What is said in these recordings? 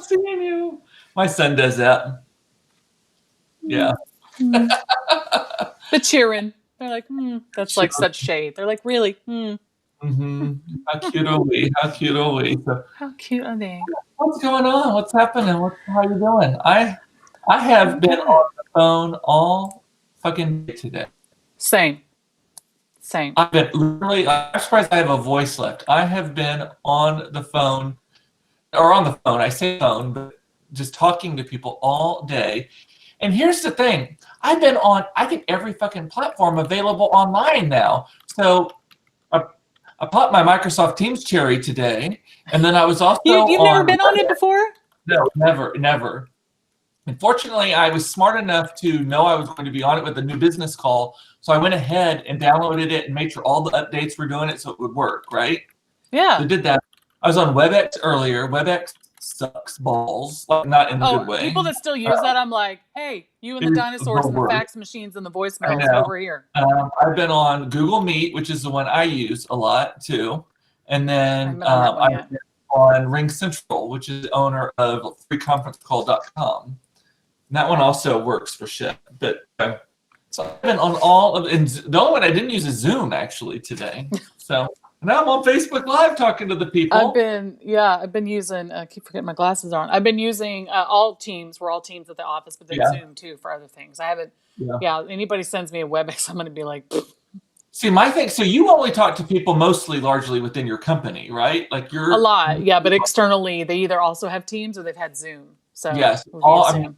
seeing you. My son does that. Yeah. The cheering. They're like, that's like such shade. They're like, really? Mm-hmm. How cute are we? How cute are we? So, how cute are they? what's going on? What's happening? How you doing? I have been on the phone all fucking day today. Same. I've been literally, I'm surprised I have a voice left. I have been on the phone, I say phone, but just talking to people all day. And here's the thing. I've been on, I think, every fucking platform available online now. So I popped my Microsoft Teams cherry today. And then I was also You've never been on it before? No, never. Unfortunately, I was smart enough to know I was going to be on it with a new business call. So I went ahead and downloaded it and made sure all the updates were doing it so it would work, right? Yeah. So I did that. I was on WebEx earlier. WebEx sucks balls, like not in a good way. People that still use that, I'm like, hey, you and the dinosaurs and the fax machines and the voicemails over here. I've been on Google Meet, which is the one I use a lot too. And then I've been on Ring Central, which is the owner of freeconferencecall.com. And that one also works for shit. But so I've been on all of, and the only one I didn't use is Zoom actually today. So now I'm on Facebook Live talking to the people. I've been using, I keep forgetting my glasses on. I've been using all Teams. We're all Teams at the office, but then Zoom too for other things. I haven't, anybody sends me a WebEx, I'm going to be like, pfft. See, my thing, so you only talk to people largely within your company, right? Like you're a lot, but externally they either also have Teams or they've had Zoom. So yes, I'm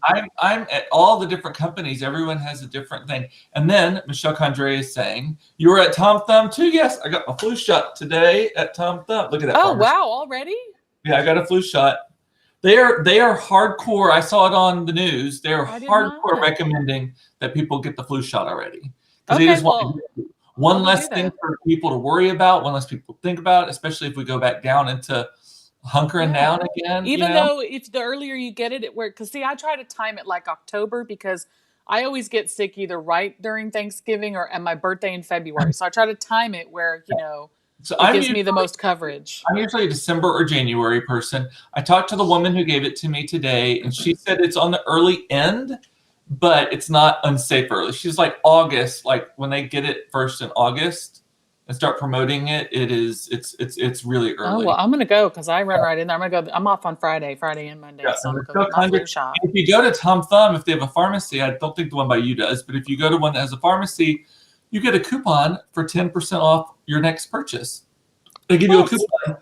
at all the different companies. Everyone has a different thing. And then Michelle Condrey is saying, you were at Tom Thumb too? Yes, I got my flu shot today at Tom Thumb. Look at that. Oh, wow, already? Yeah, I got a flu shot. They are hardcore. I saw it on the news. They're hardcore recommending that people get the flu shot already. Because they just want one less thing for people to worry about, one less people think about, especially if we go back down into hunkering down again. Even though if the earlier you get it, it works. Because see, I try to time it like October because I always get sick either right during Thanksgiving or at my birthday in February. So I try to time it where, it gives me the most coverage. I'm usually a December or January person. I talked to the woman who gave it to me today, and she said it's on the early end, but it's not unsafe early. She's like August, like when they get it first in August and start promoting it, it's really early. Oh, well, I'm going to go because I run right in there. I'm off on Friday and Monday. Yeah, so I'm going to go get my flu shot. If you go to Tom Thumb, if they have a pharmacy, I don't think the one by you does, but if you go to one that has a pharmacy, you get a coupon for 10% off your next purchase. They give you a coupon.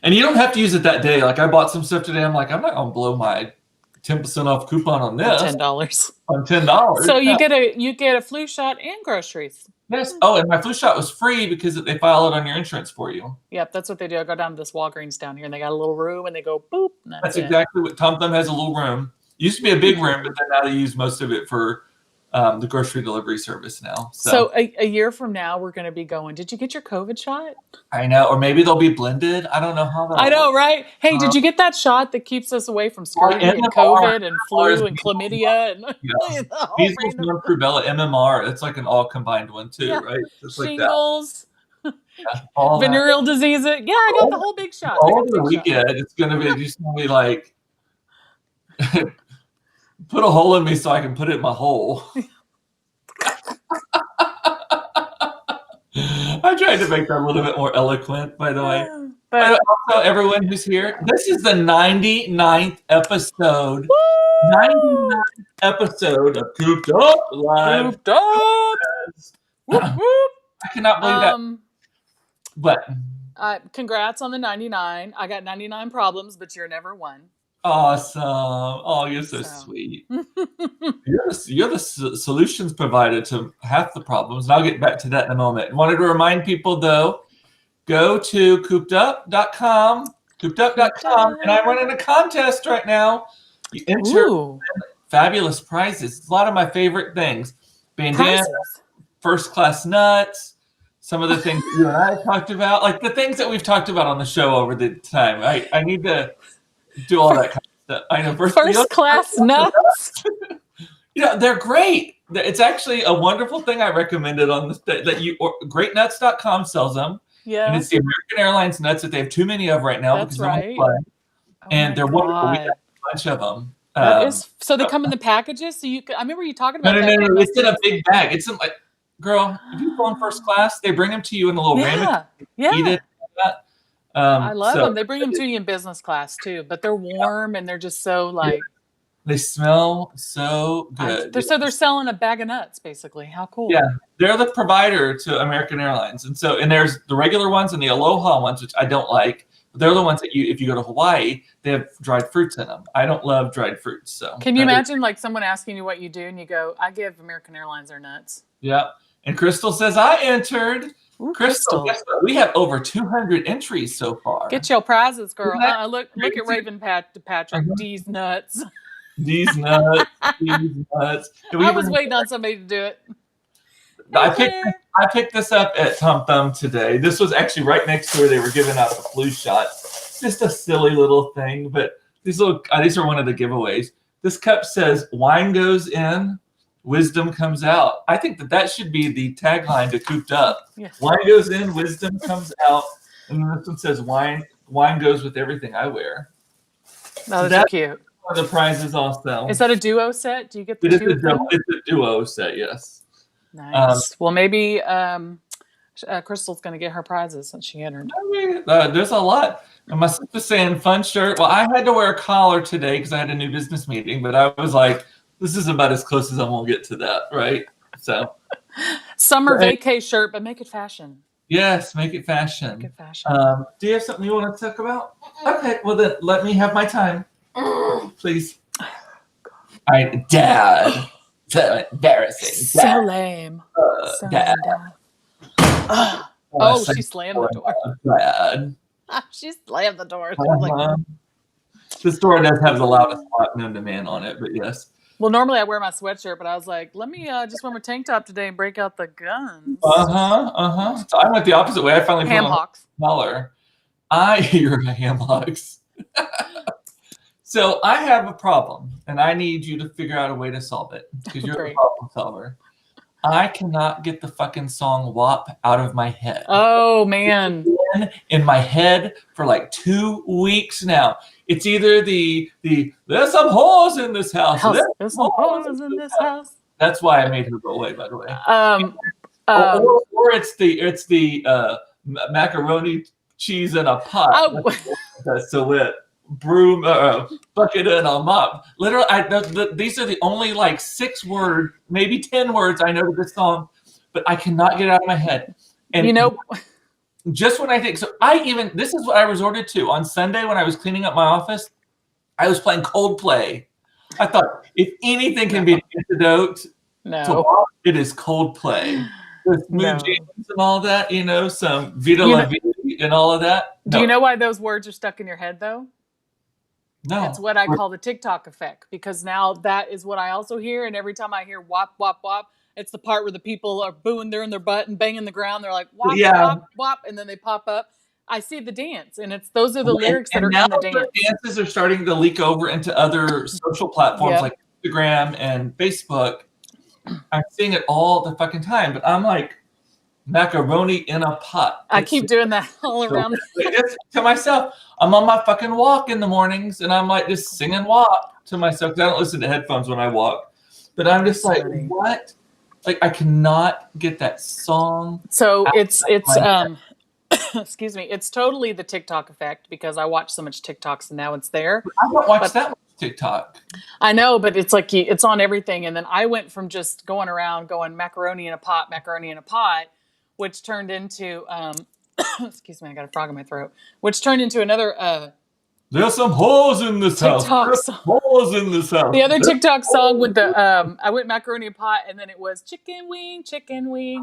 And you don't have to use it that day. Like I bought some stuff today. I'm like, I'm not going to blow my 10% off coupon on this. $10. On $10. So you get a flu shot and groceries. Yes. Oh, and my flu shot was free because they file it on your insurance for you. Yep, that's what they do. I go down to this Walgreens down here, and they got a little room, and they go boop. And that's exactly what Tom Thumb has, a little room. It used to be a big room, but then now they use most of it for the grocery delivery service now. So a year from now, we're going to be going, did you get your COVID shot? I know. Or maybe they'll be blended. I don't know how that I know, right? Hey, did you get that shot that keeps us away from scurvy and COVID and flu and chlamydia? And measles, mumps, rubella, MMR. It's like an all combined one too, right? Just shingles. Like venereal disease. Yeah, I got the whole big shot. All the weekend, it's going to be like... Put a hole in me so I can put it in my hole. I tried to make that a little bit more eloquent, by the way. But also, everyone who's here, this is the 99th episode. Woo! 99th episode of Cooped Up Live. Cooped Up! Whoop, whoop. I cannot believe that. But congrats on the 99. I got 99 problems, but you're never one. Awesome. Oh, you're so sweet. You're the solutions provider to half the problems. And I'll get back to that in a moment. I wanted to remind people, though, go to coopedup.com, coopedup.com, and I'm running a contest right now. You enter fabulous prizes. It's a lot of my favorite things. Bandana, first-class nuts, some of the things you and I talked about, like the things that we've talked about on the show over the time. I need to do all that kind of stuff. I know. First class nuts. They're great. It's actually a wonderful thing I recommended on this greatnuts.com sells them. Yeah. And it's the American Airlines nuts that they have too many of right now. That's right. And they're wonderful. bunch of them. That is so. They come in the packages, so you. I remember you talking about that. No. It's in a big bag. It's in like, girl, if you go in first class, they bring them to you in a little ramekin. Eat it. I love them. They bring them to you in business class too, but they're warm and they're just so like. They smell so good. They're selling a bag of nuts, basically. How cool! Yeah, they're the provider to American Airlines, and there's the regular ones and the Aloha ones, which I don't like. But they're the ones that if you go to Hawaii, they have dried fruits in them. I don't love dried fruits, so. Can you imagine like someone asking you what you do, and you go, "I give American Airlines their nuts." Yeah, and Crystal says I entered. Ooh, Crystal, guess what? We have over 200 entries so far. Get your prizes, girl. Look at Raven Patrick. D's nuts. These nuts. I was waiting on somebody to do it. I picked this up at Tom Thumb today. This was actually right next to where they were giving out the flu shot. Just a silly little thing, but these are one of the giveaways. This cup says, "Wine goes in, wisdom comes out." I think that should be the tagline to Cooped Up. Yeah. Wine goes in, wisdom comes out, and then this one says, "Wine goes with everything I wear." Oh, that's cute. One of the prizes also. Is that a duo set? Do you get the two? It's a duo set, yes. Nice. Well, maybe Crystal's going to get her prizes since she entered. I mean, there's a lot. And my sister's saying fun shirt. Well, I had to wear a collar today because I had a new business meeting, but I was like, this is about as close as I'm going to get to that, right? So. Summer vacay shirt, but make it fashion. Yes, make it fashion. Make it fashion. Do you have something you want to talk about? Okay, well then let me have my time. Please. Dad. So embarrassing. Dad. So lame. Dad. She slammed the door. Dad. She slammed the door. This door does have the loudest lock known to man on it, but yes. Well, normally I wear my sweatshirt, but I was like, let me just wear my tank top today and break out the guns. So I went the opposite way. I finally ham hocks. Smaller. You're a ham hocks. So I have a problem, and I need you to figure out a way to solve it because you're a problem solver. I cannot get the fucking song WAP out of my head. Oh, man. It's been in my head for like 2 weeks now. It's either the there's some holes in this house. There's some holes in this house. That's why I made her go away, by the way. Or it's the macaroni cheese in a pot. That's so lit. Broom, bucket, and a mop. Literally, these are the only like 6 words, maybe 10 words I know to this song, but I cannot get it out of my head. And just when I think so, this is what I resorted to on Sunday when I was cleaning up my office. I was playing Coldplay. I thought if anything can be an antidote to WAP, it is Coldplay. With Smooth James and all that, some Vita La Vida and all of that. Do you know why those words are stuck in your head though? No. That's what I call the TikTok effect, because now that is what I also hear. And every time I hear WAP, WAP, WAP, it's the part where the people are booing, they're in their butt and banging the ground. They're like, WAP, WAP, WAP. And then they pop up. I see the dance, and those are the lyrics that are in the dance. Dances are starting to leak over into other social platforms like Instagram and Facebook. I'm seeing it all the fucking time, but I'm like, macaroni in a pot. I keep doing that all around. To myself, I'm on my fucking walk in the mornings, and I'm like just singing WAP to myself because I don't listen to headphones when I walk. But I'm just like, what? Like I cannot get that song. So it's excuse me, it's totally the TikTok effect because I watch so much TikToks and now it's there. I don't watch that much TikTok. I know, but it's like it's on everything. And then I went from just going around going macaroni in a pot, which turned into excuse me, I got a frog in my throat. Which turned into another there's some holes in this house. Holes in this house. The other TikTok song with the I went macaroni and pot, and then it was chicken wing,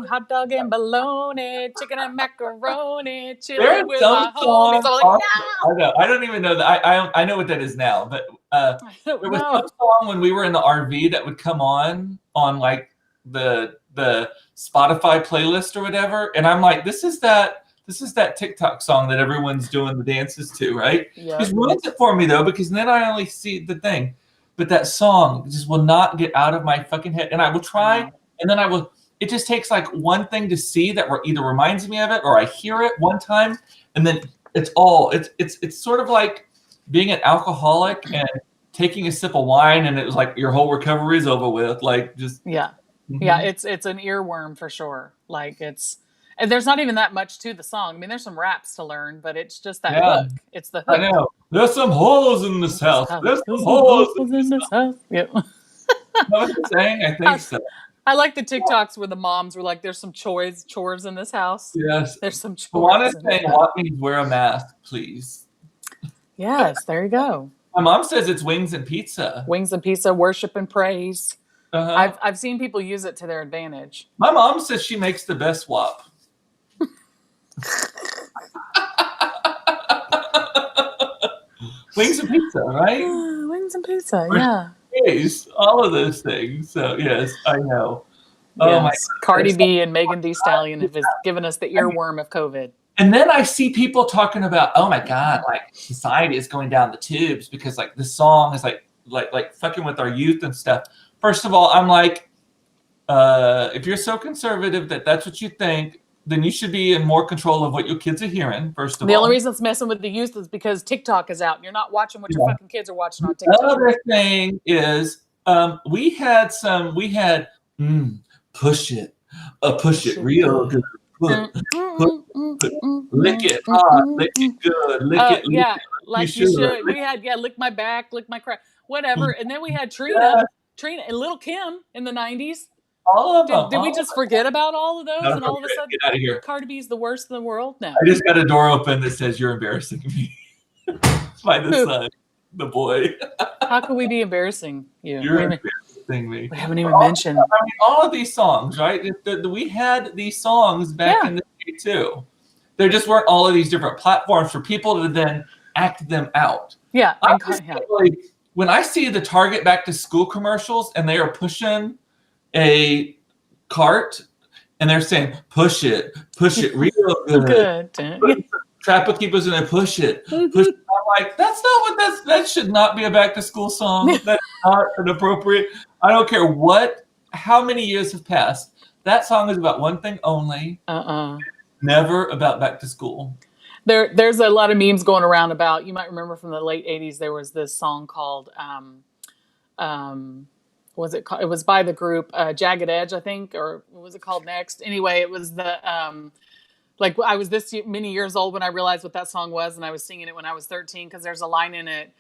hot dog and bologna, chicken and macaroni, chilling with my homies. I'm like, no. I don't even know that. I know what that is now, but there was some song when we were in the RV that would come on like the Spotify playlist or whatever, and I'm like, this is that TikTok song that everyone's doing the dances to, right? Yeah. It ruins it for me though, because then I only see the thing. But that song just will not get out of my fucking head. And I will try, and then it just takes like one thing to see that either reminds me of it or I hear it one time, and then it's sort of like being an alcoholic and taking a sip of wine and it was like your whole recovery is over with. Like just Yeah. mhm. Yeah, it's an earworm for sure. Like and there's not even that much to the song. I mean, there's some raps to learn, but it's just that Yeah, hook. It's the I hook. know. There's some holes in this This house. house, There's there's some some holes holes in in this this house. house. Yep. What was it saying? I think so. I like the TikToks where the moms were like, "There's some chores in this house. Yes. There's some Juana chores in this saying, house." "What means wear a mask, please?" Yes, there you go. My mom says it's wings and pizza. Wings and pizza, worship and praise. Uh-huh. I've seen people use it to their advantage. My mom says she makes the best WAP. Wings and pizza, right? Wings and pizza, yeah. Praise, all of those things. So yes, I know. Oh my Yes. God. Cardi B and Megan Thee Stallion have given us the earworm of COVID. And then I see people talking about, oh my God, like society is going down the tubes because like this song is like fucking with our youth and stuff. First of all, I'm like, if you're so conservative that that's what you think, then you should be in more control of what your kids are hearing. First of all, the only reason it's messing with the youth is because TikTok is out and you're not watching what your fucking kids are watching on TikTok. Another thing is, we had push it, push it real good. Lick it hard, lick it good, lick it. Yeah, it. like you should. We had lick my back, lick my crap, whatever. And then we had Trina and Little Kim in the 90s. All of them. Did we just forget about all of those? No, and all of a sudden, get out of here. Cardi B's the worst in the world? No. I just got a door open that says you're embarrassing me. By the son, the boy. How could we be embarrassing you? You're embarrassing me. We haven't even mentioned. I mean, all of these songs, right? We had these songs back in the day too. There just weren't all of these different platforms for people to then act them out. Yeah. When I see the Target back to school commercials and they are pushing a cart and they're saying, push it real good. Trapper keepers and they push it. I'm like, that's not what that should not be a back to school song. That's not an appropriate. I don't care how many years have passed. That song is about one thing only. Never about back to school. There's a lot of memes going around about, you might remember from the late 80s, there was this song called, was it called? It was by the group Jagged Edge, I think, or what was it called next? Anyway, it was the, like I was this many years old when I realized what that song was, and I was singing it when I was 13 because there's a line in it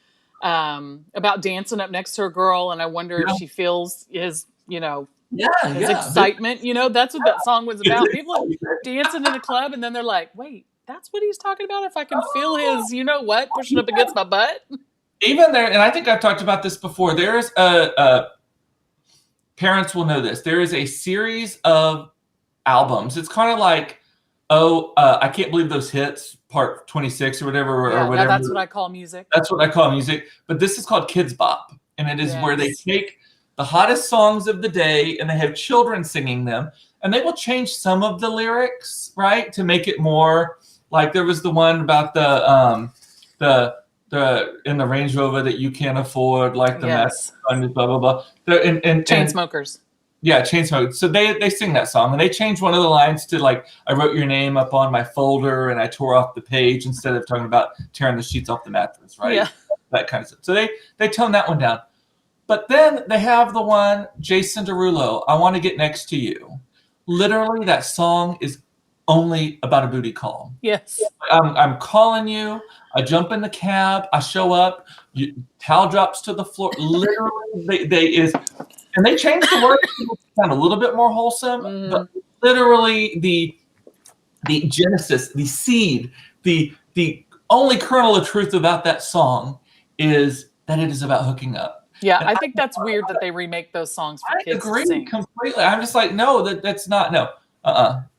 about dancing up next to a girl, and I wonder if she feels his excitement. That's what that song was about. People dancing in a club, and then they're like, wait, that's what he's talking about? If I can feel his, pushing up against my butt? Even there, and I think I've talked about this before, there is parents will know this. There is a series of albums. It's kind of like, I Can't Believe Those Hits, part 26 or whatever. Or whatever. That's what I call music. That's what I call music. But this is called Kids Bop. And it is where they take the hottest songs of the day and they have children singing them. And they will change some of the lyrics, right, to make it more like there was the one about the in the Range Rover that you can't afford, like the blah blah blah. And Chainsmokers. Yeah, Chainsmokers. So they sing that song and they change one of the lines to like, I wrote your name up on my folder and I tore off the page instead of talking about tearing the sheets off the mattress, right? Yeah. That kind of stuff. So they tone that one down. But then they have the one, Jason Derulo, I Want to Get Next to You. Literally, that song is only about a booty call. Yes. I'm calling you. I jump in the cab. I show up. Towel drops to the floor. Literally, and they changed the word to sound a little bit more wholesome. But literally, the genesis, the seed, the only kernel of truth about that song is that it is about hooking up. Yeah, I think that's weird that they remake those songs for kids to sing. Completely. I'm just like, no, that's not, no.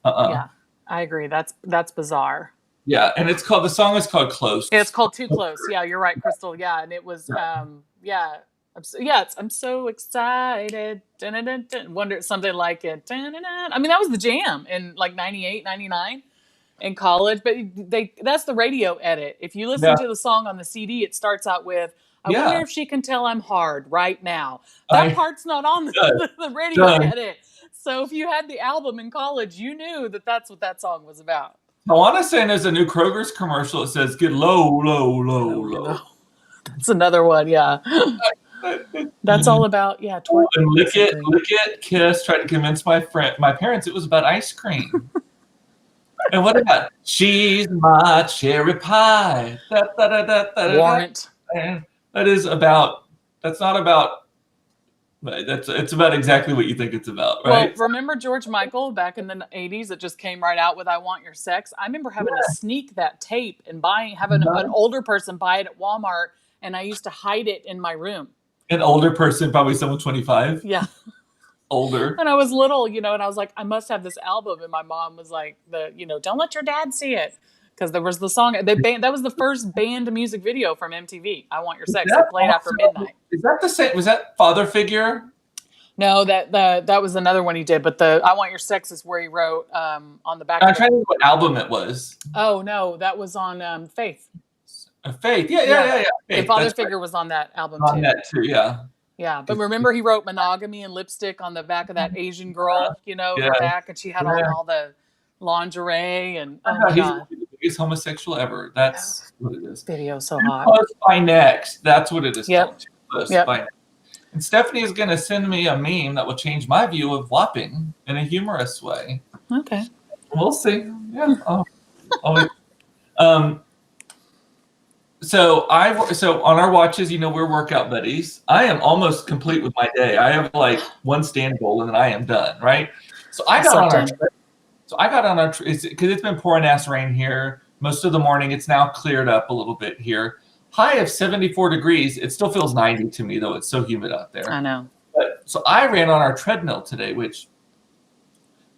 Yeah, I agree. That's bizarre. Yeah, and the song is called Close. It's called Too Close. Yeah, you're right, Crystal. Yeah, and it was, I'm so excited. Dun-dun-dun-dun. Wonder something like it. Dun-dun-dun. I mean, that was the jam in like 98, 99 in college, but that's the radio edit. If you listen to the song on the CD, it starts out with, I wonder if she can tell I'm hard right now. That part's not on the radio edit. So if you had the album in college, you knew that that's what that song was about. I want to say there's a new Kroger's commercial that says, get low, low, low, low. That's another one. Yeah. That's all about, twerking. And lick it, kiss, try to convince my parents it was about ice cream. And what about she's my cherry pie? Warrant. That's not about, it's about exactly what you think it's about, right? Well, remember George Michael back in the 80s that just came right out with I Want Your Sex? I remember having to sneak that tape and having an older person buy it at Walmart, and I used to hide it in my room. An older person, probably someone 25? Yeah. Older. And I was little, and I was like, I must have this album. And my mom was like, don't let your dad see it. Because there was the song, that was the first banned music video from MTV, I Want Your Sex. It played after midnight. Is that the same? Was that Father Figure? No, that was another one he did. But the I Want Your Sex is where he wrote on the back. I'm trying to think what album it was. Oh, no, that was on Faith. Faith, yeah. Faith, Father Figure was on that album on that too, yeah. Yeah, but remember he wrote monogamy and lipstick on the back of that Asian girl, her back, and she had all the lingerie and he's the biggest homosexual ever. That's what it is. Video so hot. Close by next. That's what it is called. Close by next. And Stephanie is going to send me a meme that will change my view of whopping in a humorous way. Okay. We'll see. Yeah. So on our watches, we're workout buddies. I am almost complete with my day. I have like one stand goal and then I am done. Right. So I got on our because it's been pouring ass rain here most of the morning. It's now cleared up a little bit here. High of 74 degrees. It still feels 90 to me though. It's so humid out there. I know. So I ran on our treadmill today, which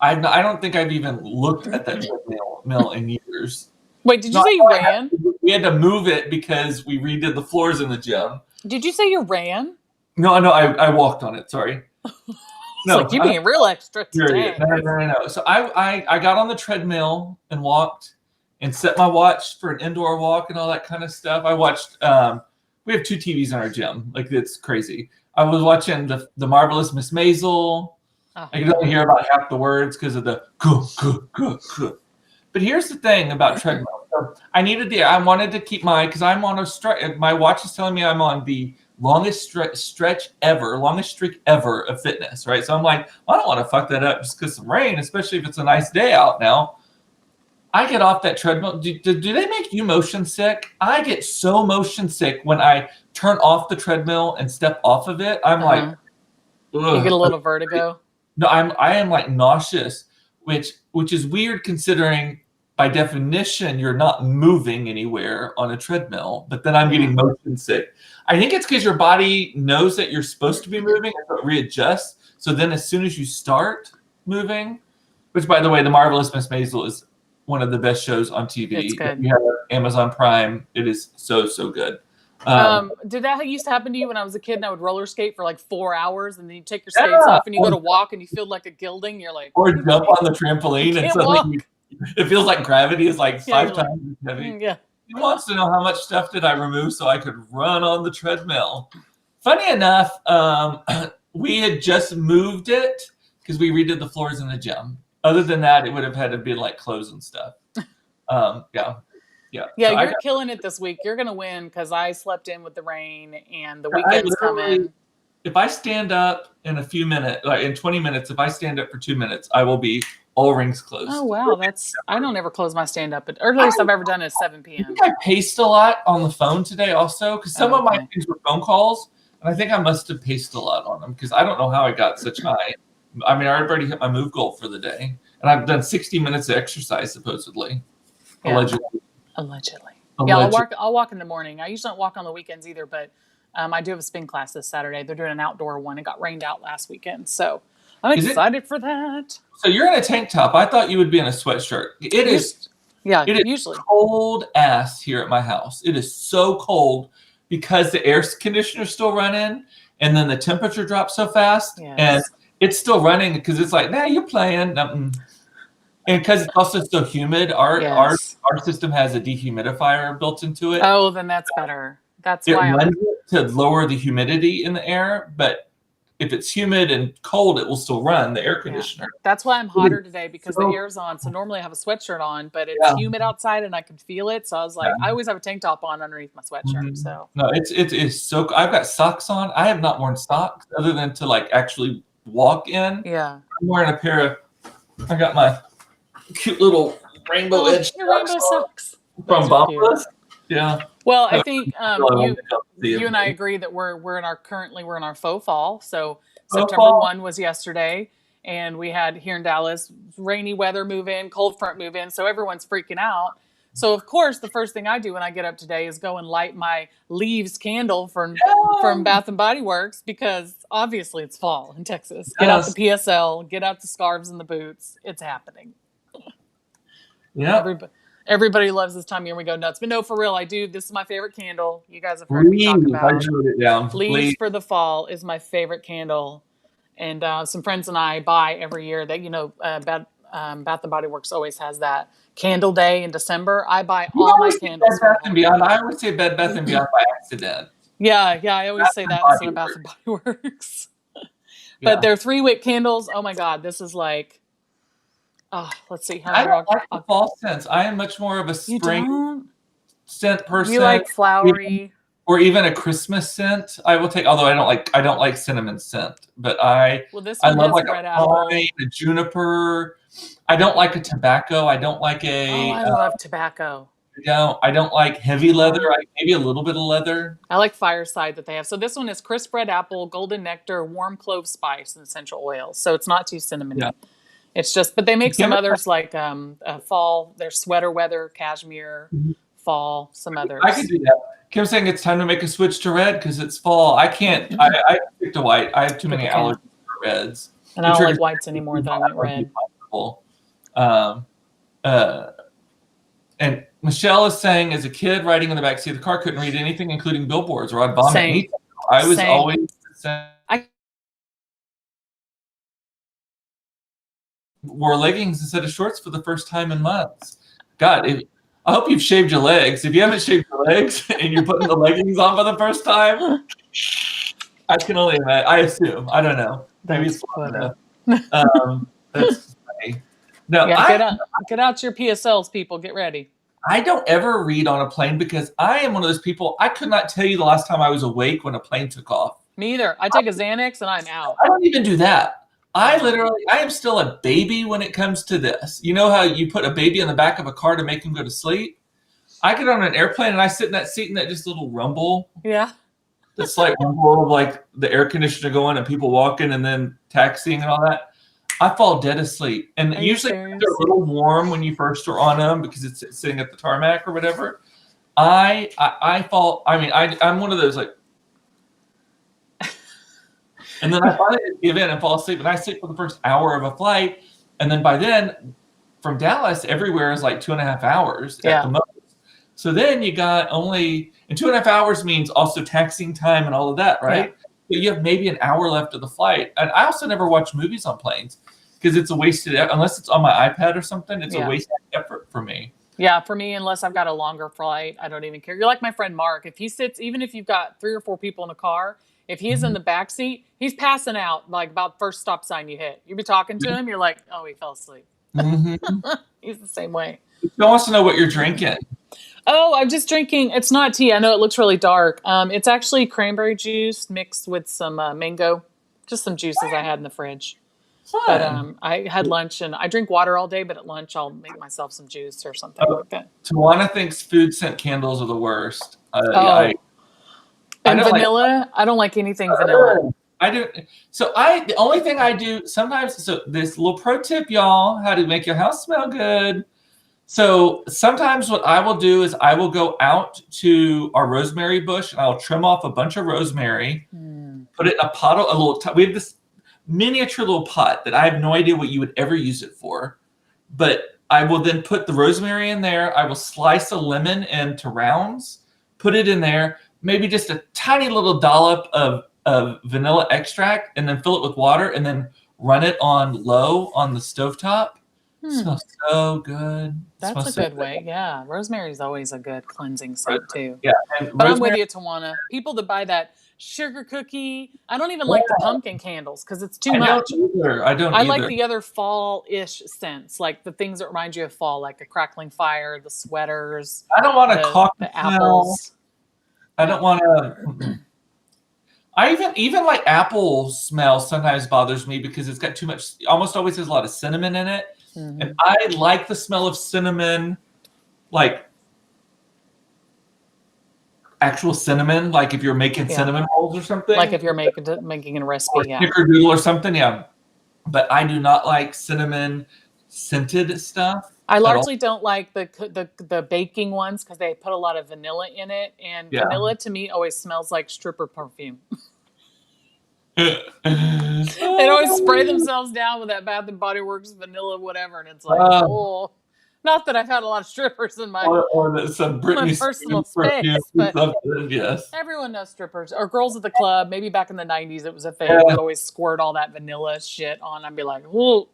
I don't think I've even looked at that treadmill in years. Wait, did you say you ran? We had to move it because we redid the floors in the gym. Did you say you ran? No, I walked on it. Sorry. No, like you being real extra today. No. So I got on the treadmill and walked and set my watch for an indoor walk and all that kind of stuff. I watched. We have 2 TVs in our gym. Like it's crazy. I was watching the Marvelous Miss Maisel. I could only hear about half the words because of the good. But here's the thing about treadmill. So I wanted to keep because I'm on a stretch. My watch is telling me I'm on the longest streak ever of fitness, right? So I'm like, I don't want to fuck that up just because of rain, especially if it's a nice day out now. I get off that treadmill. Do they make you motion sick? I get so motion sick when I turn off the treadmill and step off of it. I'm like, ugh. You get a little vertigo. No, I am like nauseous, which is weird considering by definition you're not moving anywhere on a treadmill. But then I'm getting motion sick. I think it's because your body knows that you're supposed to be moving, and so it readjusts. So then, as soon as you start moving, which by the way, The Marvelous Miss Maisel is one of the best shows on TV. It's good. If you have Amazon Prime, it is so good. Did that used to happen to you when I was a kid and I would roller skate for like 4 hours and then you take your skates off and you go to walk and you feel like a gilding? You're like, or jump on the trampoline and suddenly it feels like gravity is like 5 times as heavy. Yeah. He wants to know how much stuff did I remove so I could run on the treadmill. Funny enough, we had just moved it because we redid the floors in the gym. Other than that, it would have had to be like clothes and stuff. Yeah, so you're killing it this week. You're going to win because I slept in with the rain and the weekend's coming. If I stand up in a few minutes, like in 20 minutes, if I stand up for 2 minutes, I will be all rings closed. Oh, wow. I don't ever close my stand up. But earliest I've ever done is 7 p.m. I think I paced a lot on the phone today also because some of my things were phone calls. And I think I must have paced a lot on them because I don't know how I got such high. I mean, I already hit my move goal for the day. And I've done 60 minutes of exercise, supposedly. Yeah. Allegedly. Yeah, I'll walk in the morning. I usually don't walk on the weekends either, but I do have a spin class this Saturday. They're doing an outdoor one. It got rained out last weekend, so I'm excited for that. So you're in a tank top. I thought you would be in a sweatshirt. It is usually cold ass here at my house. It is so cold because the air conditioner's still running, and then the temperature drops so fast, and it's still running because it's like, nah, you're playing. And because it's also so humid, our system has a dehumidifier built into it. Oh, then that's better. That's why it runs it to lower the humidity in the air, but if it's humid and cold, it will still run the air conditioner. That's why I'm hotter today, because the air's on. So normally I have a sweatshirt on, but it's humid outside and I can feel it. So I was like, I always have a tank top on underneath my sweatshirt. So no, it's so. I've got socks on. I have not worn socks other than to like actually walk in. Yeah, I'm wearing a pair of. I got my cute little rainbow edge socks from Bombas. Yeah. Well, I think you and I agree that we're in our faux fall. So September 1 was yesterday, and we had here in Dallas rainy weather move in, cold front move in, so everyone's freaking out. So of course, the first thing I do when I get up today is go and light my leaves candle from Bath and Body Works, because obviously it's fall in Texas. Get out the PSL, get out the scarves and the boots. It's happening. Yeah. Everybody loves this time of year. We go nuts. But no, for real, I do. This is my favorite candle. You guys have heard me talk about. I wrote it down. Leaves for the Fall is my favorite candle. And some friends and I buy every year that, Bath and Body Works always has that candle day in December. I buy all my candles. Bed Bath & Beyond. I always say Bed Bath & Beyond by accident. Yeah. I always say that instead of Bath and Body Works. But they're 3-wick candles. Oh my God. This is like... Oh, let's see. I don't like the fall scents. I am much more of a spring scent person. You like flowery, or even a Christmas scent. I will take. Although I don't like cinnamon scent, but I love like a pine, a juniper. I don't like a tobacco. I don't like a. I love tobacco. I don't like heavy leather. Maybe a little bit of leather. I like Fireside that they have. So this one is crisp red apple, golden nectar, warm clove spice, and essential oils. So it's not too cinnamony. Yeah. It's just, but they make some others like fall, there's sweater weather, cashmere, fall, some others. I could do that. Kim's saying it's time to make a switch to red because it's fall. I can't, I stick to white. I have too many allergies for reds. And I don't like whites anymore than I went red. And Michelle is saying, as a kid riding in the backseat of the car, couldn't read anything, including billboards, or I'd vomit. I was always the same. Wore leggings instead of shorts for the first time in months. God, I hope you've shaved your legs. If you haven't shaved your legs and you're putting the leggings on for the first time, I can only imagine. I assume. I don't know. Maybe it's funny. That's funny. No, get out your PSLs, people. Get ready. I don't ever read on a plane because I am one of those people. I could not tell you the last time I was awake when a plane took off. Me either. I take a Xanax and I'm out. I don't even do that. I am still a baby when it comes to this. You know how you put a baby in the back of a car to make him go to sleep? I get on an airplane and I sit in that seat and that just little rumble. Yeah. It's like rumble of like the air conditioner going and people walking and then taxiing and all that. I fall dead asleep. And usually they're a little warm when you first are on them because it's sitting at the tarmac or whatever. I fall. I mean, I'm one of those like. And then I finally give in and fall asleep, and I sleep for the first hour of a flight. And then by then, from Dallas, everywhere is like 2.5 hours at the most. So then you got only, and 2.5 hours means also taxiing time and all of that, right? Yeah. So you have maybe an hour left of the flight. And I also never watch movies on planes because it's a wasted, unless it's on my iPad or something, it's a wasted effort for me. Yeah, for me, unless I've got a longer flight, I don't even care. You're like my friend Mark. If he sits, even if you've got 3 or 4 people in a car, if he's in the back seat, he's passing out like about first stop sign you hit. You be talking to him, you're like, oh, he fell asleep. He's the same way. He wants to know what you're drinking. Oh, I'm just drinking. It's not tea. I know it looks really dark. It's actually cranberry juice mixed with some mango, just some juices I had in the fridge. Fun. But I had lunch and I drink water all day, but at lunch I'll make myself some juice or something like that. Tawana thinks food scent candles are the worst. And vanilla? I don't like anything vanilla. I do. So the only thing I do sometimes, so this little pro tip, y'all, how to make your house smell good. So sometimes what I will do is I will go out to our rosemary bush and I'll trim off a bunch of rosemary, put it in a pot, we have this miniature little pot that I have no idea what you would ever use it for, but I will then put the rosemary in there. I will slice a lemon into rounds, put it in there, maybe just a tiny little dollop of vanilla extract, and then fill it with water and then run it on low on the stovetop. Smells so good. That's a good way. Yeah. Rosemary's always a good cleansing scent too. Yeah. And but I'm with you, Tawana. People that buy that sugar cookie, I don't even like the pumpkin candles because it's too much. I don't either. Like the other fall-ish scents, like the things that remind you of fall, like a crackling fire, the sweaters. I don't want the apples. I don't want to. I even like apple smell sometimes bothers me because it's got too much. Almost always has a lot of cinnamon in it, and I like the smell of cinnamon, like actual cinnamon. Like if you're making cinnamon rolls or something. Like if you're making a recipe, or snickerdoodle or something, yeah. But I do not like cinnamon scented stuff. I largely don't like the baking ones because they put a lot of vanilla in it, and vanilla to me always smells like stripper perfume. They always spray themselves down with that Bath and Body Works vanilla whatever, and it's like, oh, not that I've had a lot of strippers in my some Britney personal space, but yes, everyone knows strippers or girls at the club. Maybe back in the 90s it was a thing. They would always squirt all that vanilla shit on. I'd be like, whoa.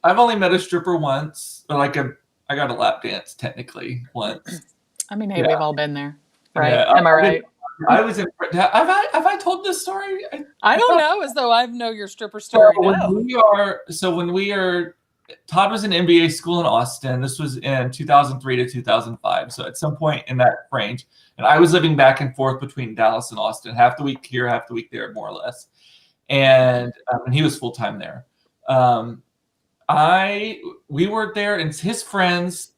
I've only met a stripper once, but I got a lap dance technically once. I mean, hey, we've all been there, right? Am I right? I was in. Have I told this story? I don't know, as though I know your stripper story. When we are, Todd was in MBA school in Austin. This was in 2003 to 2005. So at some point in that range, and I was living back and forth between Dallas and Austin, half the week here, half the week there, more or less. And he was full time there. We were there, and his friends,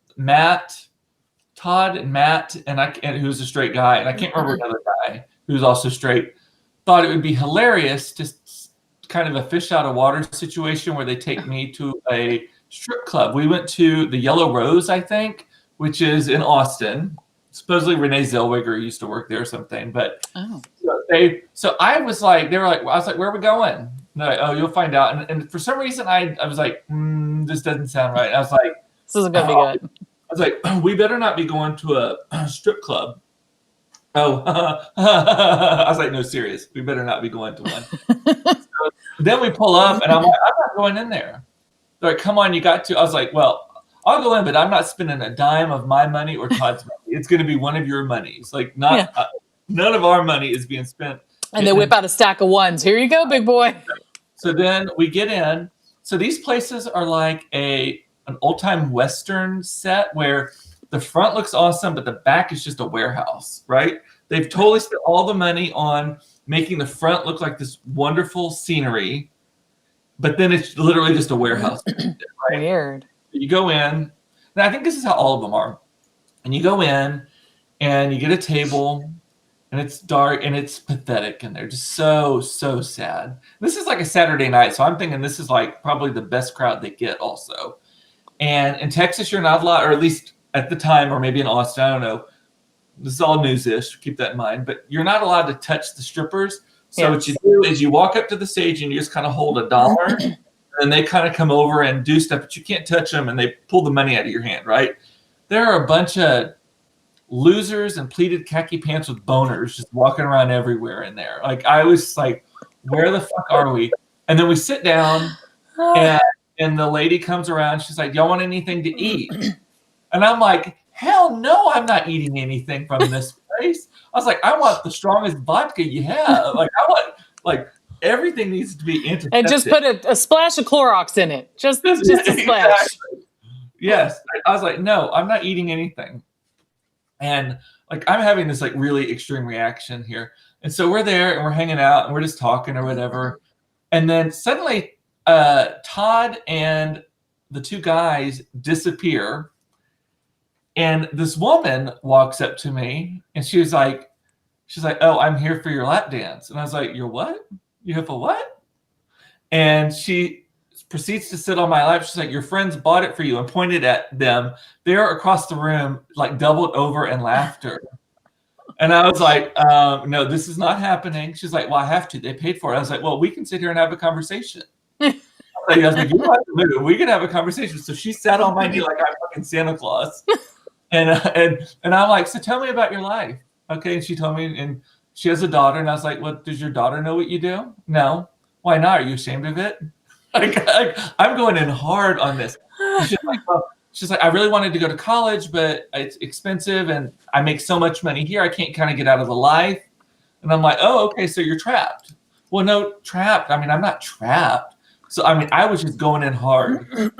Todd and Matt, and who's a straight guy, and I can't remember another guy who's also straight, thought it would be hilarious to kind of a fish out of water situation where they take me to a strip club. We went to the Yellow Rose, I think, which is in Austin. Supposedly Renee Zellweger used to work there or something, but so I was like, I was like, where are we going? And they're like, oh, you'll find out. And for some reason, I was like, this doesn't sound right. And I was like, this isn't gonna be good. I was like, we better not be going to a strip club. Oh, I was like, no, serious. We better not be going to one. So then we pull up, and I'm like, I'm not going in there. They're like, come on, you got to. I was like, well, I'll go in, but I'm not spending a dime of my money or Todd's money. It's going to be one of your monies. Like, none of our money is being spent. And they whip out a stack of ones. Here you go, big boy. So then we get in. So these places are like an old-time Western set where the front looks awesome, but the back is just a warehouse, right? They've totally spent all the money on making the front look like this wonderful scenery, but then it's literally just a warehouse. Right? Weird. You go in, and I think this is how all of them are. And you go in, and you get a table, and it's dark, and it's pathetic, and they're just so, so sad. This is like a Saturday night, so I'm thinking this is like probably the best crowd they get also. And in Texas, you're not allowed, or at least at the time, or maybe in Austin, I don't know. This is all news-ish, keep that in mind. But you're not allowed to touch the strippers. So what you do is you walk up to the stage and you just kind of hold $1, and they kind of come over and do stuff, but you can't touch them, and they pull the money out of your hand, right? There are a bunch of losers in pleated khaki pants with boners just walking around everywhere in there. Like, I was like, where the fuck are we? And then we sit down, and the lady comes around. She's like, y'all want anything to eat? And I'm like, hell no, I'm not eating anything from this place. I was like, I want the strongest vodka you have. Like, I want, like, everything needs to be intercepted. And just put a splash of Clorox in it. Just a splash. Exactly. Yes. I was like, no, I'm not eating anything. And like, I'm having this like really extreme reaction here. And so we're there and we're hanging out and we're just talking or whatever. And then suddenly Todd and the two guys disappear. And this woman walks up to me and she's like, oh, I'm here for your lap dance. And I was like, your what? You have a what? And she proceeds to sit on my lap. She's like, your friends bought it for you, and pointed at them. They're across the room, like doubled over in laughter. And I was like, no, this is not happening. She's like, well, I have to. They paid for it. I was like, well, we can sit here and have a conversation. I was like, you don't have to move. We can have a conversation. So she sat on my knee like I'm fucking Santa Claus. And I'm like, so tell me about your life. Okay. And she told me, and she has a daughter. And I was like, well, does your daughter know what you do? No. Why not? Are you ashamed of it? I'm going in hard on this. She's like, well, I really wanted to go to college, but it's expensive and I make so much money here. I can't kind of get out of the life. And I'm like, oh, okay, so you're trapped. Well, no, trapped. I mean, I'm not trapped. So, I mean, I was just going in hard. And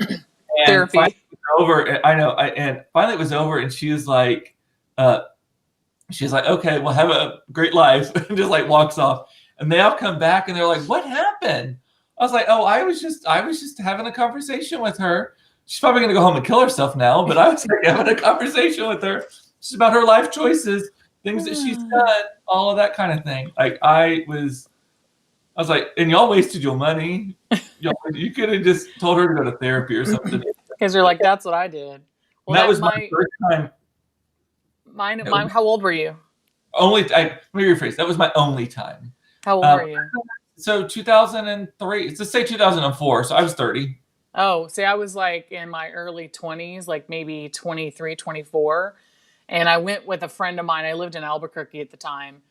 Therapy. finally it was over. I know. And finally it was over, and she was like, okay, well, have a great life, and just like walks off. And they all come back, and they're like, what happened? I was like, oh, I was just having a conversation with her. She's probably gonna go home and kill herself now, but I was like having a conversation with her just about her life choices, things that she's done, all of that kind of thing. Like I was like, and y'all wasted your money. You could have just told her to go to therapy or something. Because you're like, that's what I did. Well, that was my first time. Mine. How old were you? Let me rephrase. That was my only time. How old were you? So 2003. Let's say 2004. So I was 30. Oh, see, I was like in my early 20s, like maybe 23, 24. And I went with a friend of mine. I lived in Albuquerque at the time.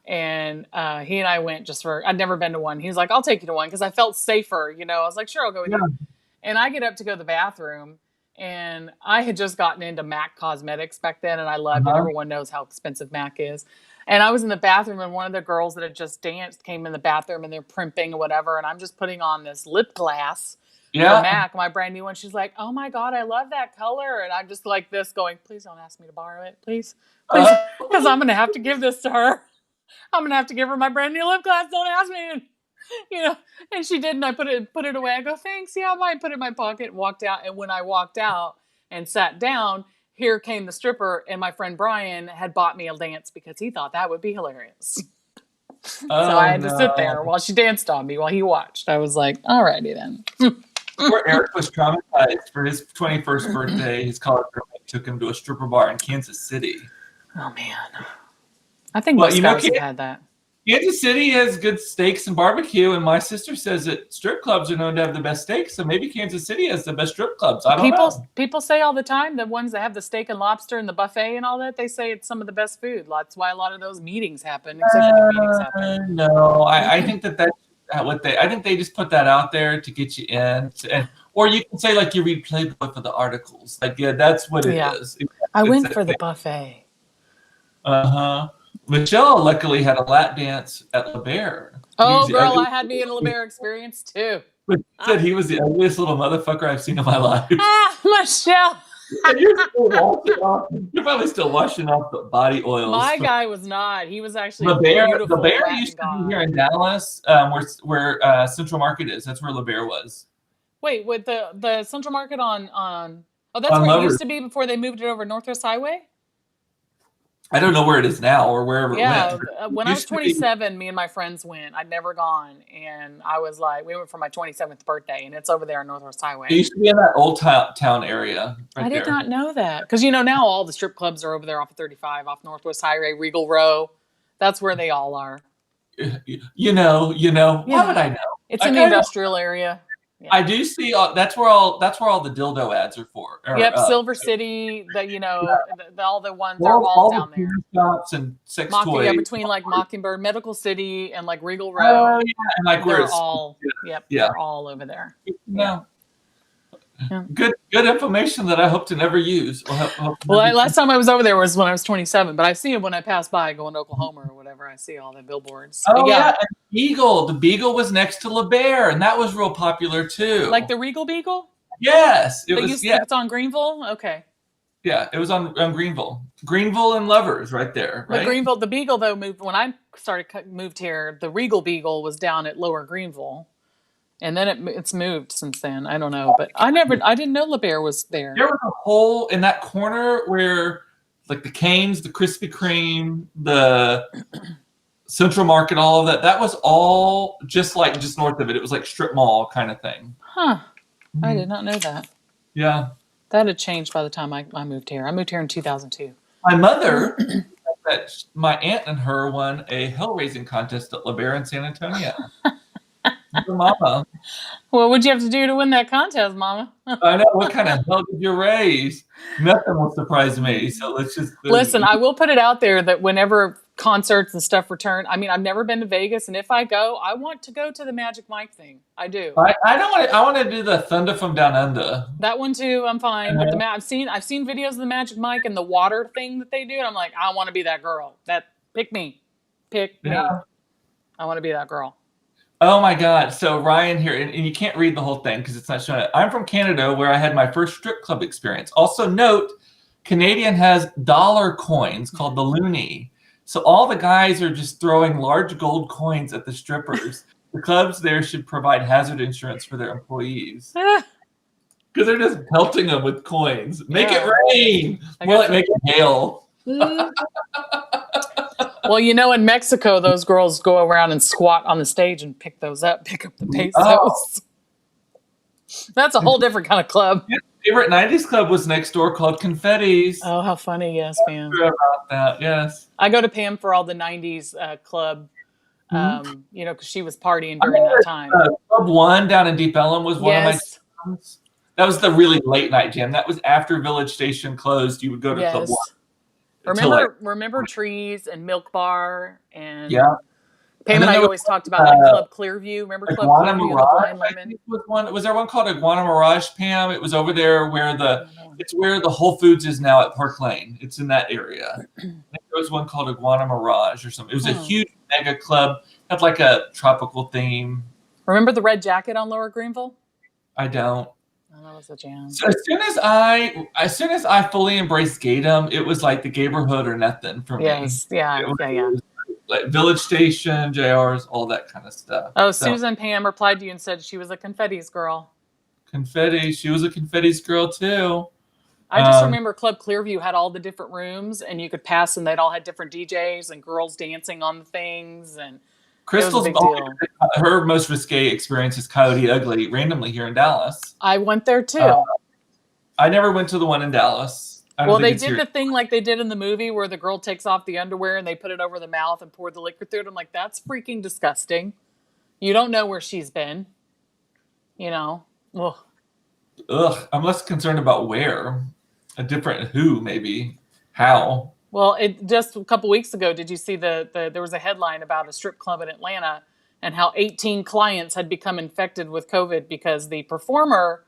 And he and I went I'd never been to one. He was like, I'll take you to one because I felt safer. You know, I was like, sure, I'll go with you. And I get up to go to the bathroom. And I had just gotten into MAC Cosmetics back then. And I loved it. Everyone knows how expensive MAC is. And I was in the bathroom, and one of the girls that had just danced came in the bathroom, and they're primping or whatever. And I'm just putting on this lip gloss. Yeah. MAC, my brand new one. She's like, oh my God, I love that color. And I'm just like this going, please don't ask me to borrow it. Please. Because I'm going to have to give this to her. I'm going to have to give her my brand new lip gloss. Don't ask me. You know, and she did. And I put it away. I go, thanks. Yeah, I might put it in my pocket and walked out. And when I walked out and sat down, here came the stripper. And my friend Brian had bought me a dance because he thought that would be hilarious. So I had to sit there while she danced on me while he watched. I was like, all righty then. Where Eric was traumatized for his 21st birthday, his college roommate took him to a stripper bar in Kansas City. Oh man, I think most guys have had that. Kansas City has good steaks and barbecue, and my sister says that strip clubs are known to have the best steaks, so maybe Kansas City has the best strip clubs. I don't know. People say all the time, the ones that have the steak and lobster and the buffet and all that, they say it's some of the best food. That's why a lot of those meetings happen. No, I think that's I think they just put that out there to get you in, or you can say like you read Playboy for the articles. Like, yeah, that's what it is. I went for the buffet. Michelle luckily had a lap dance at La Bear. Oh, girl, I had me in a La Bear experience too. Said he was the ugliest little motherfucker I've seen in my life. Michelle. You're probably still washing off the body oils. My guy was not. He was actually La Bear used to be here in Dallas, where Central Market is. That's where La Bear was. Wait, with the Central Market on oh, that's where it used to be before they moved it over Northwest Highway? I don't know where it is now or wherever it went. When I was 27, me and my friends went. I'd never gone. And I was like, we went for my 27th birthday, and it's over there on Northwest Highway. It used to be in that old town area. I did not know that. Because, now all the strip clubs are over there off of 35, off Northwest Highway, Regal Row. That's where they all are. Why would I know? It's in the industrial area. Yeah. I do see. That's where all the dildo ads are for. Silver City. All the ones are all down there. Shops and sex toys. Yeah, between like Mockingbird, Medical City, and like Regal Row. And like they're all. They're all over there. Good information that I hope to never use. Last time I was over there was when I was 27, but I see it when I pass by going to Oklahoma or whatever. I see all the billboards. Oh yeah, and Beagle. The Beagle was next to La Bear, and that was real popular too. Like the Regal Beagle? Yes, it was. It's on Greenville. Okay. Yeah, it was on Greenville. Greenville and Lovers, right there. Right. The Beagle though moved when I moved here. The Regal Beagle was down at Lower Greenville. And then it's moved since then. I don't know, but I didn't know La Bear was there. There was a hole in that corner where, like the Canes, the Krispy Kreme, the Central Market, all of that. That was all just north of it. It was like strip mall kind of thing. Huh? Mm-hmm. I did not know that. Yeah, that had changed by the time I moved here. I moved here in 2002. My mother, my aunt and her won a hell raising contest at La Bear in San Antonio. Mama. Well, what'd you have to do to win that contest, Mama? I know. What kind of hell did you raise? Nothing will surprise me. So let's just listen. I will put it out there that whenever concerts and stuff return. I mean, I've never been to Vegas, and if I go, I want to go to the Magic Mike thing. I do. I don't want to. I want to do the Thunder from Down Under. That one too, I'm fine. But I've seen videos of the Magic Mike and the water thing that they do, and I'm like, I want to be that girl. Pick me. I want to be that girl. Oh my God. So Ryan here, and you can't read the whole thing because it's not showing it. I'm from Canada where I had my first strip club experience. Also note, Canadian has dollar coins called the loonie. So all the guys are just throwing large gold coins at the strippers. The clubs there should provide hazard insurance for their employees. Because they're just pelting them with coins. Make it rain. More like make it hail. Well, in Mexico, those girls go around and squat on the stage and pick up the pesos. Oh. That's a whole different kind of club. Yeah, favorite 90s club was next door called Confetti's. Oh, how funny. Yes, Pam. About that, yes. I go to Pam for all the 90s club, because she was partying during that time. Club 1 down in Deep Ellum was one of my jams. That was the really late night jam. That was after Village Station closed. You would go to Club 1. Remember Trees and Milk Bar and Pam and I always talked about Club Clearview. Remember Club Clearview? Was there one called Iguana Mirage, Pam? It was over there where the Whole Foods is now at Park Lane. It's in that area. There was one called Iguana Mirage or something. It was a huge mega club. Had like a tropical theme. Remember the Red Jacket on Lower Greenville? I don't. That was a jam. So as soon as I fully embraced Gaydom, it was like the neighborhood or nothing for me. Yes, yeah. Like Village Station, JR's, all that kind of stuff. Oh, Susan Pam replied to you and said she was a Confetti's girl. She was a Confetti's girl too. I just remember Club Clearview had all the different rooms, and you could pass, and they'd all had different DJs and girls dancing on the things, and Crystal's her most risque experience is Coyote Ugly, randomly here in Dallas. I went there too. I never went to the one in Dallas. Well, they did the thing like they did in the movie where the girl takes off the underwear and they put it over the mouth and pour the liquor through it. I'm like, that's freaking disgusting. You don't know where she's been. Ugh. I'm less concerned about where. A different who, maybe. How. Well, just a couple weeks ago, did you see there was a headline about a strip club in Atlanta and how 18 clients had become infected with COVID because the performer,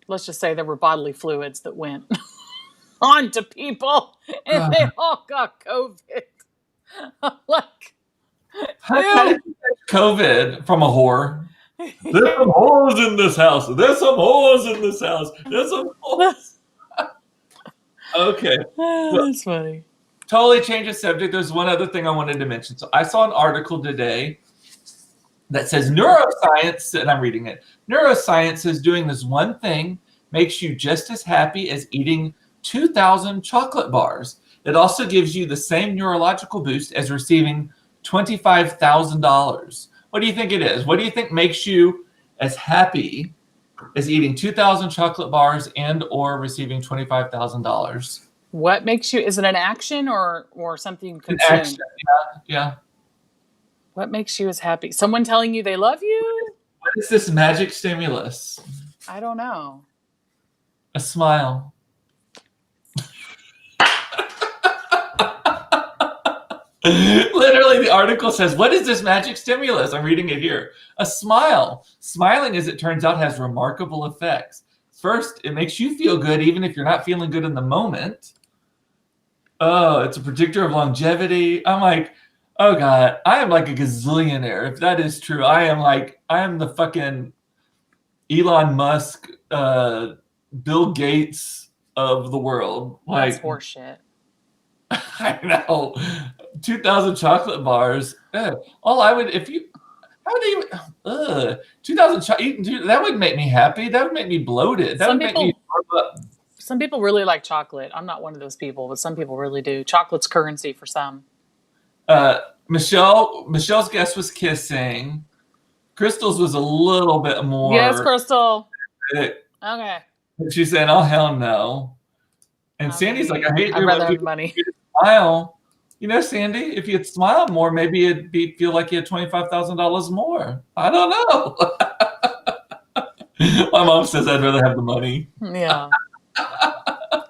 let's just say there were bodily fluids that went on to people and they all got COVID. How did you get COVID from a whore? There's some whores in this house. There's some whores in this house. There's some whores. Okay. That's funny. Totally change the subject. There's one other thing I wanted to mention. So I saw an article today that says neuroscience, and I'm reading it. Neuroscience is doing this one thing makes you just as happy as eating 2,000 chocolate bars. It also gives you the same neurological boost as receiving $25,000. What do you think it is? What do you think makes you as happy as eating 2,000 chocolate bars and or receiving $25,000? What makes you? Is it an action or something you consume? An action, yeah. What makes you as happy? Someone telling you they love you? What is this magic stimulus? I don't know. A smile. Literally, the article says, what is this magic stimulus? I'm reading it here. A smile. Smiling, as it turns out, has remarkable effects. First, it makes you feel good even if you're not feeling good in the moment. Oh, it's a predictor of longevity. I'm like, oh God, I am like a gazillionaire. If that is true, I am the fucking Elon Musk, Bill Gates of the world. That's horseshit. I know. 2,000 chocolate bars. All I would, if you, how would you, 2,000 that would make me happy. That would make me bloated. That would make me throw up. Some people really like chocolate. I'm not one of those people, but some people really do. Chocolate's currency for some. Michelle's guess was kissing. Crystal's was a little bit more. Yes, Crystal. Okay. She's saying, oh, hell no. And Sandy's like, I'd rather have money. Smile. Sandy, if you'd smile more, maybe it'd feel like you had $25,000 more. I don't know. My mom says I'd rather have the money. Yeah.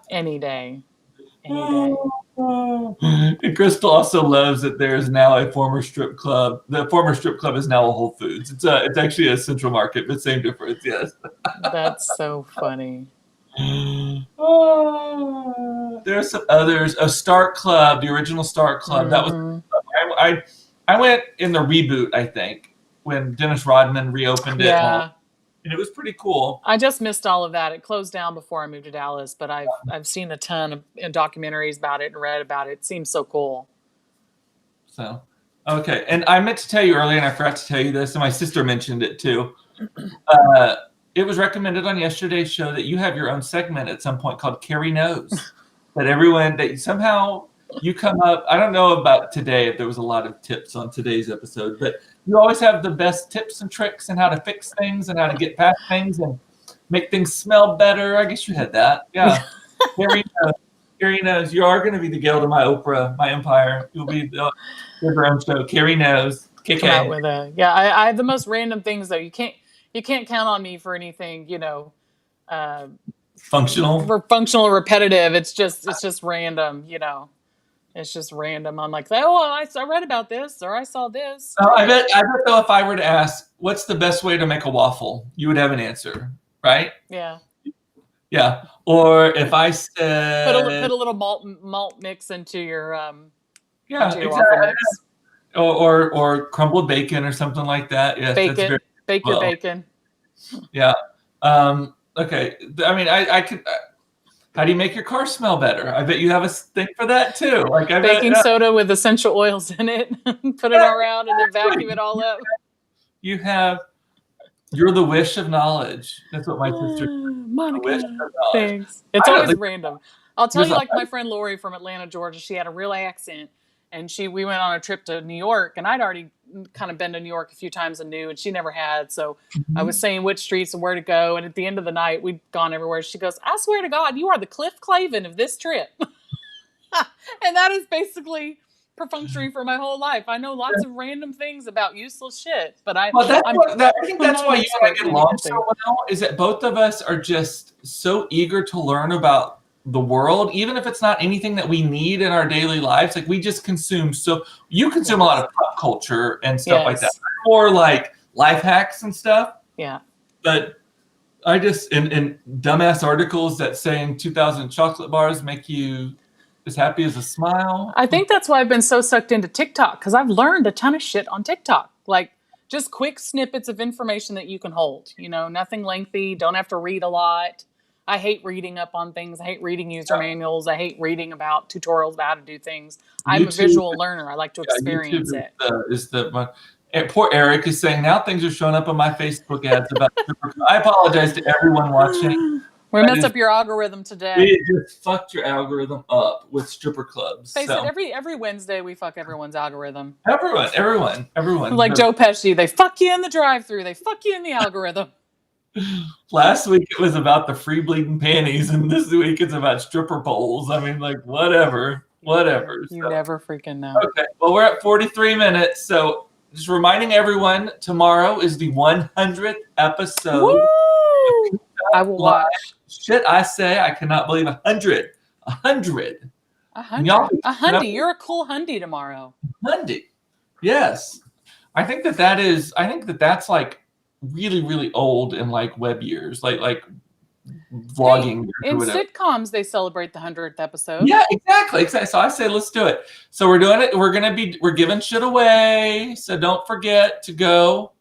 Any day. And Crystal also loves that there is now a former strip club. The former strip club is now a Whole Foods. It's actually a Central Market, but same difference. Yes. That's so funny. There's some others. A Star Club, the original Star Club. That was. I went in the reboot. I think when Dennis Rodman reopened it. Yeah. And it was pretty cool. I just missed all of that. It closed down before I moved to Dallas, but I've seen a ton of documentaries about it and read about it. It seems so cool. So, okay. And I meant to tell you earlier, and I forgot to tell you this, and my sister mentioned it too. It was recommended on yesterday's show that you have your own segment at some point called Kerrie Knows. that somehow you come up. I don't know about today if there was a lot of tips on today's episode, but you always have the best tips and tricks and how to fix things and how to get past things and make things smell better. I guess you had that. Yeah. Kerrie Knows. You are going to be the Gale to my Oprah, my empire. You'll be your own show. Kerrie Knows. KK. Come out with I have the most random things though. You can't count on me for anything, functional. For functional or repetitive. It's just random, It's just random. I'm like, I read about this or I saw this. I bet though if I were to ask, what's the best way to make a waffle, you would have an answer, right? Yeah. Yeah. Or if I said put a little malt mix into your exactly. waffle mix. Or crumbled bacon or something like that. Yes, bacon. Bake your bacon. Yeah. Okay. I mean, I could. How do you make your car smell better? I bet you have a thing for that too. Like baking soda with essential oils in it. Put it all around and then vacuum it all up. You're the wish of knowledge. That's what my sister. Monica. Thanks. It's always random. I'll tell you, like my friend Lori from Atlanta, Georgia. She had a real accent, and we went on a trip to New York, and I'd already kind of been to New York a few times and knew, and she never had. So I was saying which streets and where to go. And at the end of the night, we'd gone everywhere. She goes, I swear to God, you are the Cliff Clavin of this trip. And that is basically perfunctory for my whole life. I know lots of random things about useless shit, but I think that's why you and I get along so well, is that both of us are just so eager to learn about the world, even if it's not anything that we need in our daily lives. Like we just consume. So you consume a lot of pop culture and stuff like that, or like life hacks and stuff. Yeah. But I just in dumbass articles that saying 2,000 chocolate bars make you as happy as a smile. I think that's why I've been so sucked into TikTok, because I've learned a ton of shit on TikTok. Like just quick snippets of information that you can hold. Nothing lengthy. Don't have to read a lot. I hate reading up on things. I hate reading user manuals. I hate reading about tutorials about how to do things. I'm a visual learner. I like to experience it. Poor Eric is saying, now things are showing up on my Facebook ads about I apologize to everyone watching. We messed up your algorithm today. We just fucked your algorithm up with stripper clubs. Face it, every Wednesday we fuck everyone's algorithm. Everyone. Like Joe Pesci, they fuck you in the drive-thru. They fuck you in the algorithm. Last week it was about the free bleeding panties, and this week it's about stripper poles. I mean, like whatever. You never freaking know. Okay, well we're at 43 minutes, so just reminding everyone, tomorrow is the 100th episode. Woo! I will watch. Shit, I say I cannot believe 100. 100. 100. You're a cool hundy tomorrow. Hundy. Yes. I think that's like really, really old in like web years, like vlogging. In sitcoms, they celebrate the 100th episode. Yeah, exactly. So I say, let's do it. So we're doing it. We're giving shit away. So don't forget to go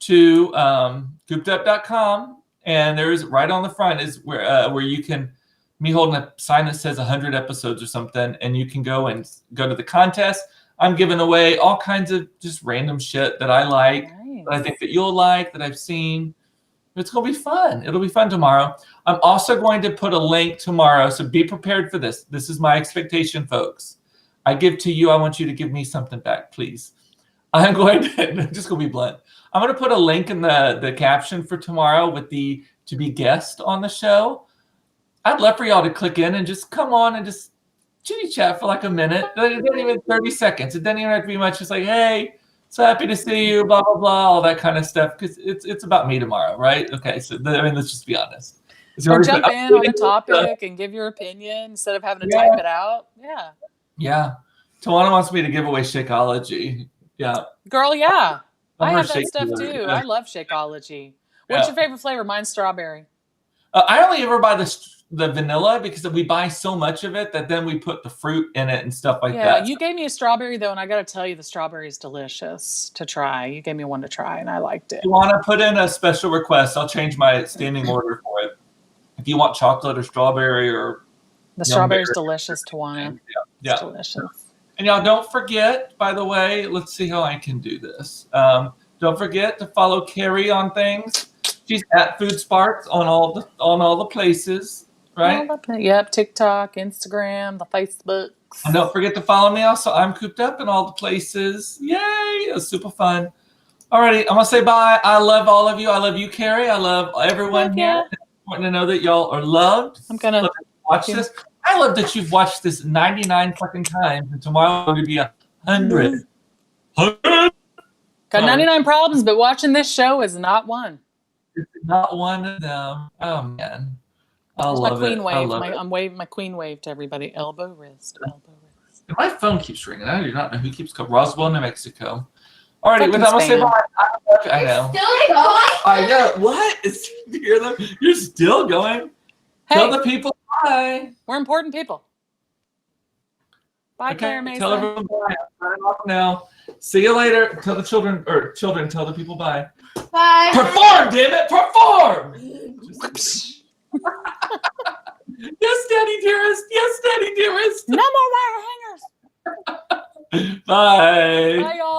to coopedup.com. And there's right on the front is where you can, me holding a sign that says 100 episodes or something, and you can go to the contest. I'm giving away all kinds of just random shit that I like, that I think that you'll like, that I've seen. It's going to be fun. It'll be fun tomorrow. I'm also going to put a link tomorrow, so be prepared for this. This is my expectation, folks. I give to you. I want you to give me something back, please. I'm just going to be blunt. I'm going to put a link in the caption for tomorrow with the to be guest on the show. I'd love for y'all to click in and just come on and just chitty chat for like a minute. It doesn't even 30 seconds. It doesn't even have to be much. Just like, hey, so happy to see you, blah, blah, blah, all that kind of stuff. Because it's about me tomorrow, right? Okay, so let's just be honest. Or jump in on a topic and give your opinion instead of having to type it out. Yeah. Yeah. Tawana wants me to give away Shakeology. Yeah. Girl, yeah. I have that Shake stuff dealer. too. Yeah. I love Shakeology. What's your favorite flavor? Mine's strawberry. I only ever buy the vanilla because we buy so much of it that then we put the fruit in it and stuff like that. Yeah, you gave me a strawberry though, and I got to tell you, the strawberry is delicious to try. You gave me one to try, and I liked it. If you want to put in a special request, I'll change my standing order for it. If you want chocolate or strawberry or the strawberry is delicious, Tawana. Yeah, it's delicious. And y'all don't forget, by the way, let's see how I can do this. Don't forget to follow Kerrie on things. She's at Food Sparks on all the places, right? Yep, TikTok, Instagram, the Facebook. And don't forget to follow me also. I'm Cooped Up in all the places. Yay! It was super fun. Alrighty, I'm gonna say bye. I love all of you. I love you, Kerrie. I love everyone here. It's important to know that y'all are loved. I'm gonna watch this. I love that you've watched this 99 fucking times, and tomorrow will be 100. Got 99 problems, but watching this show is not one. It's not one of them. Oh man, I love my queen it. wave. I love it. I'm waving my queen wave to everybody. Elbow, wrist, elbow, wrist. My phone keeps ringing. I do not know who keeps calling. Roswell, New Mexico. Alrighty, with that, I'm gonna say bye. I know. Still going? I know. What? You hear them? You're still going. Hey, tell the people bye. We're important people. Bye, Claire Mason. Tell everyone bye. I'm signing off now. See you later. Tell the children, tell the people bye. Bye. Perform, damn it, perform! Yes, Daddy dearest. Yes, Daddy dearest. No more wire hangers. Bye. Bye, y'all.